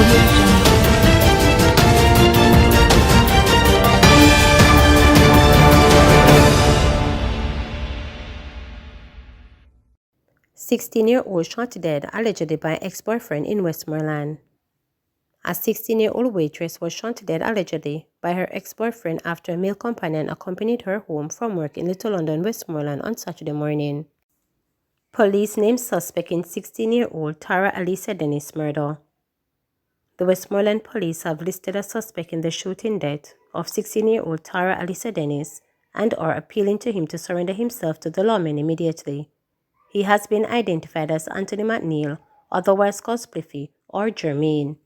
Audio Jungle. 16-year-old shot dead allegedly by ex-boyfriend in Westmoreland. A 16-year-old waitress was shot dead allegedly by her ex-boyfriend after a male companion accompanied her home from work in Little London, Westmoreland on Saturday morning. Police named suspect in 16-year-old Tara Alisa Dennis' murder. The Westmoreland police have listed a suspect in the shooting death of 16-year-old Tara Alisa Dennis and are appealing to him to surrender himself to the lawmen immediately. He has been identified as Anthony McNeil, otherwise called Spliffy, or Jermaine.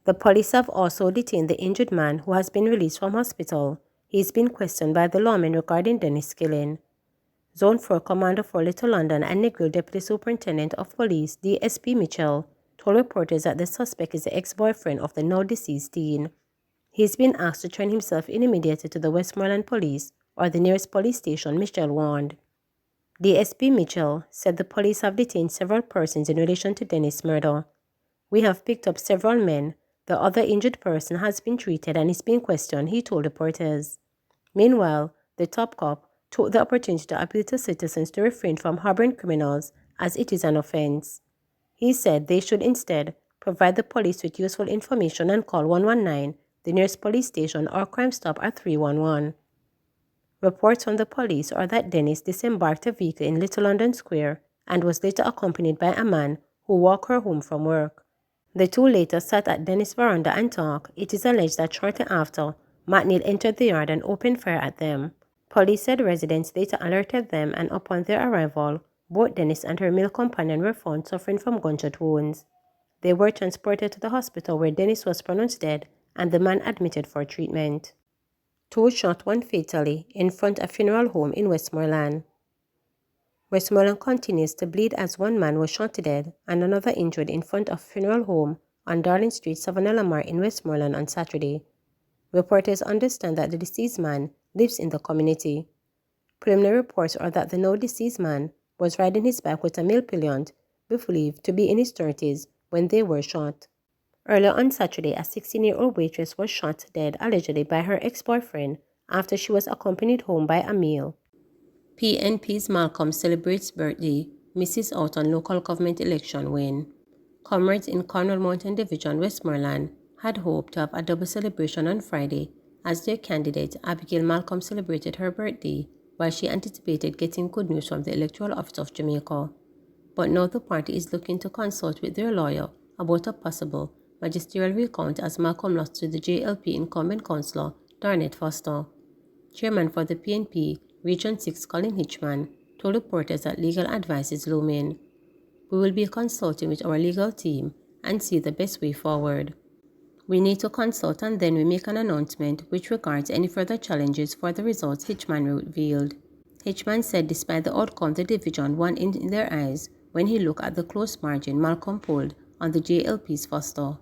The police have also detained the injured man who has been released from hospital. He is being questioned by the lawmen regarding Dennis' killing. Zone 4 Commander for Little London and Negril Deputy Superintendent of Police DSP Mitchell told reporters that the suspect is the ex-boyfriend of the now-deceased teen. He is being asked to turn himself in immediately to the Westmoreland Police or the nearest police station, Mitchell warned. DSP Mitchell said the police have detained several persons in relation to Dennis' murder. We have picked up several men. The other injured person has been treated and is being questioned, he told reporters. Meanwhile, the top cop took the opportunity to appeal to citizens to refrain from harboring criminals as it is an offense. He said they should instead provide the police with useful information and call 119, the nearest police station, or Crime Stop at 311. Reports from the police are that Dennis disembarked a vehicle in Little London Square and was later accompanied by a man who walked her home from work. The two later sat at Dennis' veranda and talked. It is alleged that shortly after, McNeil entered the yard and opened fire at them. Police said residents later alerted them, and upon their arrival, both Dennis and her male companion were found suffering from gunshot wounds. They were transported to the hospital where Dennis was pronounced dead and the man admitted for treatment. Two shot, one fatally, in front of a funeral home in Westmoreland. Westmoreland continues to bleed as one man was shot dead and another injured in front of a funeral home on Darling Street, Savannah Lamar in Westmoreland on Saturday. Reporters understand that the deceased man lives in the community. Preliminary reports are that the now deceased man was riding his bike with a male pillion, believed to be in his 30s, when they were shot. Earlier on Saturday, a 16-year-old waitress was shot dead allegedly by her ex-boyfriend after she was accompanied home by a male. PNP's Malcolm celebrates birthday, misses out on local government election win. Comrades in Cornwall Mountain Division, Westmoreland, had hoped to have a double celebration on Friday as their candidate Abigail Malcolm celebrated her birthday while she anticipated getting good news from the Electoral Office of Jamaica. But now the party is looking to consult with their lawyer about a possible magisterial recount as Malcolm lost to the JLP incumbent councillor Darnett Foster. Chairman for the PNP, Region 6 Colin Hitchman, told reporters that legal advice is looming. We will be consulting with our legal team and see the best way forward. We need to consult and then we make an announcement which regards any further challenges for the results, Hitchman revealed. Hitchman said despite the outcome the division won in their eyes when he looked at the close margin Malcolm pulled on the JLP's Foster.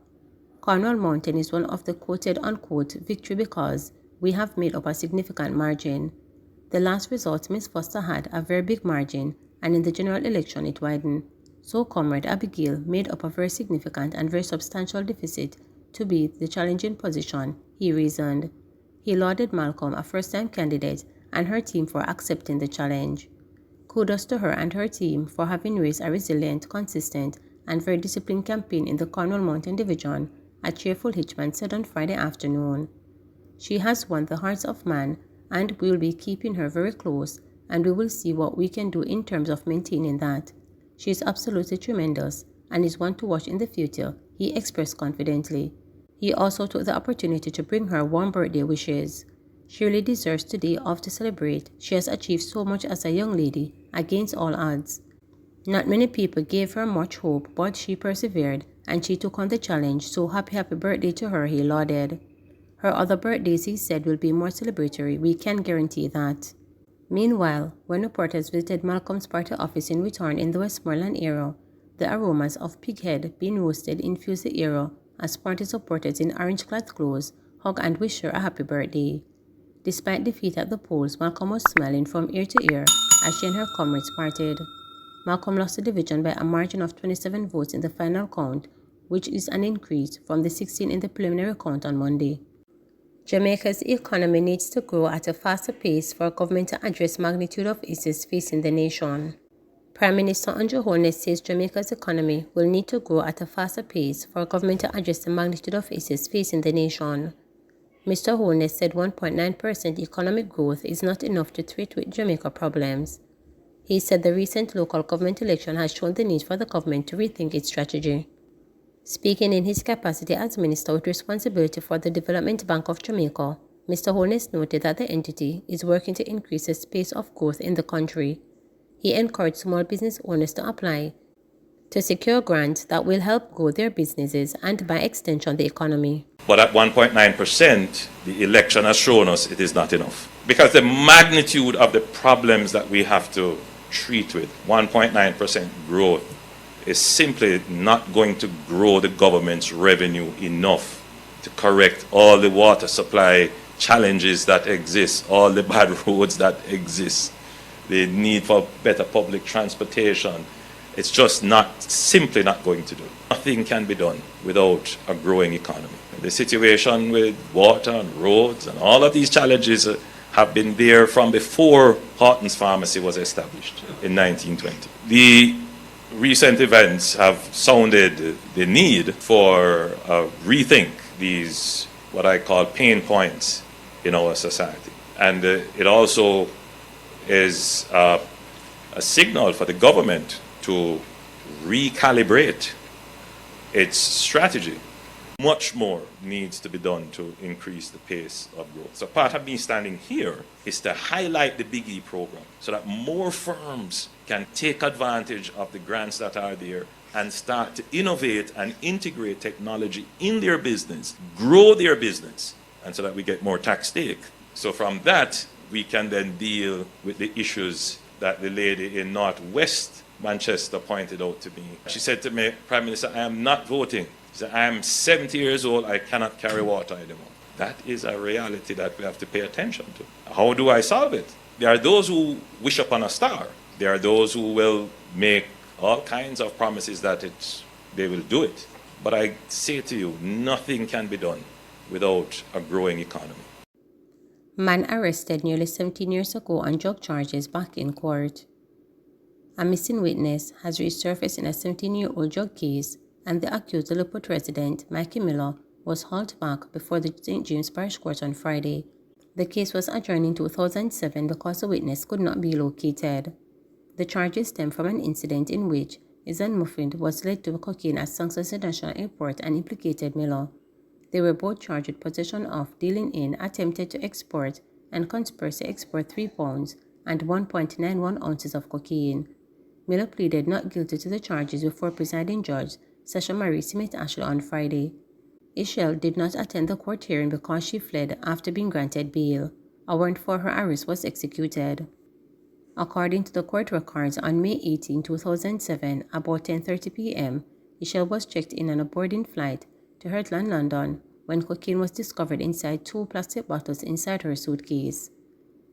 Cornwall Mountain is one of the quoted-unquote victory because we have made up a significant margin. The last result Ms. Foster had a very big margin and in the general election it widened. So Comrade Abigail made up a very significant and very substantial deficit to be the challenging position, he reasoned. He lauded Malcolm, a first-time candidate, and her team for accepting the challenge. Kudos to her and her team for having raised a resilient, consistent, and very disciplined campaign in the Cornwall Mountain Division, a cheerful Hitchman said on Friday afternoon. She has won the hearts of man, and we will be keeping her very close, and we will see what we can do in terms of maintaining that. She is absolutely tremendous, and is one to watch in the future, he expressed confidently. He also took the opportunity to bring her warm birthday wishes. She really deserves today off to celebrate. She has achieved so much as a young lady, against all odds. Not many people gave her much hope, but she persevered, and she took on the challenge, so happy birthday to her, he lauded. Her other birthdays, he said, will be more celebratory, we can guarantee that. Meanwhile, when reporters visited Malcolm's party office in return in the Westmoreland area, the aromas of pighead being roasted infused the area as party supporters in orange-clad clothes hugged and wished her a happy birthday. Despite defeat at the polls, Malcolm was smiling from ear to ear as she and her comrades parted. Malcolm lost the division by a margin of 27 votes in the final count, which is an increase from the 16 in the preliminary count on Monday. Jamaica's economy needs to grow at a faster pace for government to address magnitude of issues facing the nation. Prime Minister Andrew Holness says Jamaica's economy will need to grow at a faster pace for government to address the magnitude of issues facing the nation. Mr. Holness said 1.9% economic growth is not enough to treat with Jamaica problems. He said the recent local government election has shown the need for the government to rethink its strategy. Speaking in his capacity as Minister with responsibility for the Development Bank of Jamaica, Mr. Holness noted that the entity is working to increase the pace of growth in the country. He encouraged small business owners to apply to secure grants that will help grow their businesses and, by extension, the economy. But at 1.9%, the election has shown us it is not enough. Because the magnitude of the problems that we have to treat with, 1.9% growth, is simply not going to grow the government's revenue enough to correct all the water supply challenges that exist, all the bad roads that exist, the need for better public transportation. It's just simply not going to do. Nothing can be done without a growing economy. The situation with water and roads and all of these challenges have been there from before Horton's Pharmacy was established in 1920. The recent events have sounded the need for a rethink these, what I call pain points in our society. And it also is a signal for the government to recalibrate its strategy. Much more needs to be done to increase the pace of growth. So part of me standing here is to highlight the Big E program so that more firms can take advantage of the grants that are there and start to innovate and integrate technology in their business, grow their business, and so that we get more tax take. So from that, we can then deal with the issues that the lady in Northwest Manchester pointed out to me. She said to me, Prime Minister, I am not voting. She said, I am 70 years old, I cannot carry water anymore. That is a reality that we have to pay attention to. How do I solve it? There are those who wish upon a star. There are those who will make all kinds of promises that they will do it. But I say to you, nothing can be done without a growing economy. Man arrested nearly 17 years ago on drug charges back in court. A missing witness has resurfaced in a 17-year-old drug case, and the accused Lilliput resident, Mikey Miller, was hauled back before the St. James Parish Court on Friday. The case was adjourned in 2007 because the witness could not be located. The charges stem from an incident in which Izan Muffin was led to cocaine at St. International Airport and implicated Miller. They were both charged with possession of, dealing in, attempted to export, and conspiracy to export 3 pounds and 1.91 ounces of cocaine. Miller pleaded not guilty to the charges before presiding judge Session Marie Smith Ashley on Friday. Ishel did not attend the court hearing because she fled after being granted bail. A warrant for her arrest was executed. According to the court records, on May 18, 2007, about 10:30 p.m., Ishel was checked in on a boarding flight to Heartland, London, when cocaine was discovered inside 2 plastic bottles inside her suitcase.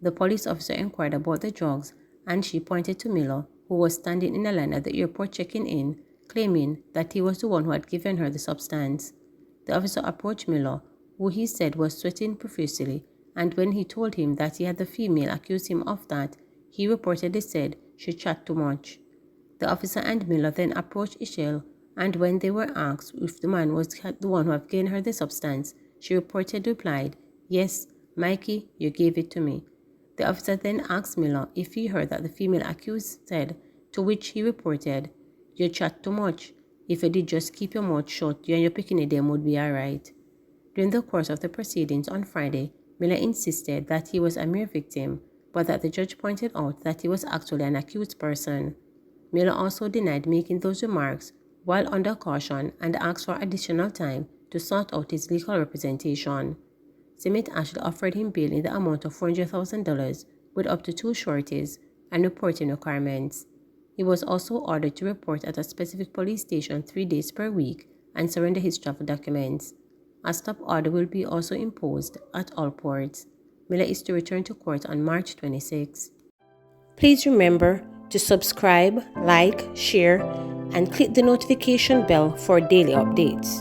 The police officer inquired about the drugs, and she pointed to Miller, who was standing in a line at the airport checking in, claiming that he was the one who had given her the substance. The officer approached Miller, who he said was sweating profusely, and when he told him that he had the female accuse him of that, he reportedly said she chat too much. The officer and Miller then approached Ishel, and when they were asked if the man was the one who had given her the substance, she reportedly replied, "Yes, Mikey, you gave it to me." The officer then asked Miller if he heard that the female accused said, to which he reported, "You chat too much. If you did just keep your mouth shut, you and your picking them would be alright." During the course of the proceedings on Friday, Miller insisted that he was a mere victim, but that the judge pointed out that he was actually an accused person. Miller also denied making those remarks while under caution and asked for additional time to sort out his legal representation. Smith Ashley offered him bail in the amount of $400,000 with up to 2 sureties and reporting requirements. He was also ordered to report at a specific police station 3 days per week and surrender his travel documents. A stop order will be also imposed at all ports. Miller is to return to court on March 26. Please remember to subscribe, like, share, and click the notification bell for daily updates.